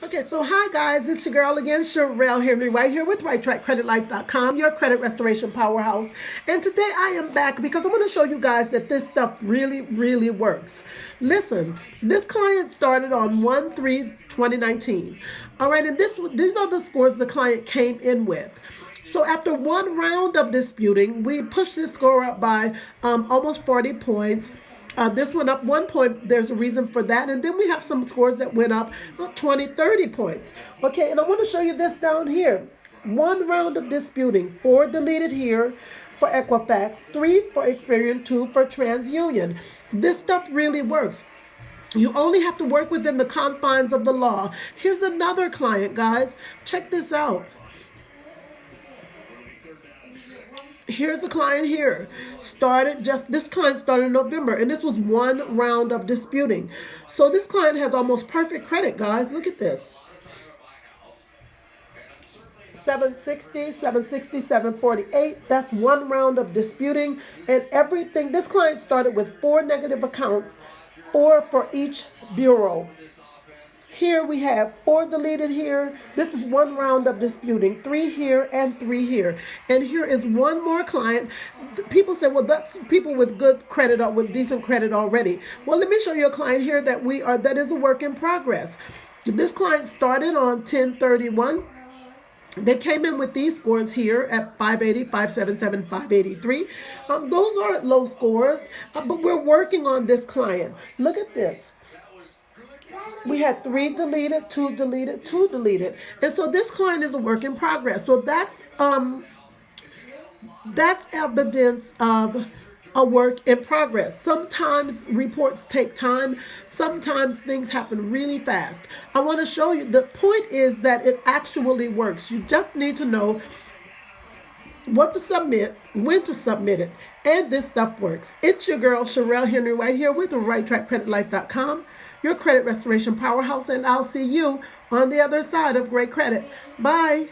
Okay, so hi guys, it's your girl again, Sherelle Henry, right here with RightTrackCreditLife.com, your credit restoration powerhouse. And today I am back because I want to show you guys that this stuff really works. Listen, this client started on 1/3/2019. All right, and these are the scores the client came in with. So after one round of disputing, we pushed this score up by almost 40 points. This went up 1 point. There's a reason for that. And then we have some scores that went up 20, 30 points. Okay, and I want to show you this down here. One round of disputing, 4 deleted here for Equifax, 3 for Experian, 2 for TransUnion. This stuff really works. You only have to work within the confines of the law. Here's another client, guys. Check this out. Here's a client here. This client started in November, and this was one round of disputing. So this client has almost perfect credit, guys. Look at this. 760, 760, 748. That's one round of disputing and everything. This client started with 4 negative accounts, 4 for each bureau. Here we have 4 deleted here. This is one round of disputing, 3 here and 3 here. And here is one more client. People say, well, that's people with good credit or with decent credit already. Well, let me show you a client here that is a work in progress. This client started on 10/31. They came in with these scores here at 580, 577, 583. Those aren't low scores, but we're working on this client. Look at this. We had 3 deleted, 2 deleted, 2 deleted. And so this client is a work in progress. So that's evidence of a work in progress. Sometimes reports take time. Sometimes things happen really fast. I want to show you, the point is that it actually works. You just need to know what to submit, when to submit it, and this stuff works. It's your girl, Sherelle Henry, right here with RightTrackCreditLife.com, your credit restoration powerhouse, and I'll see you on the other side of great credit. Bye.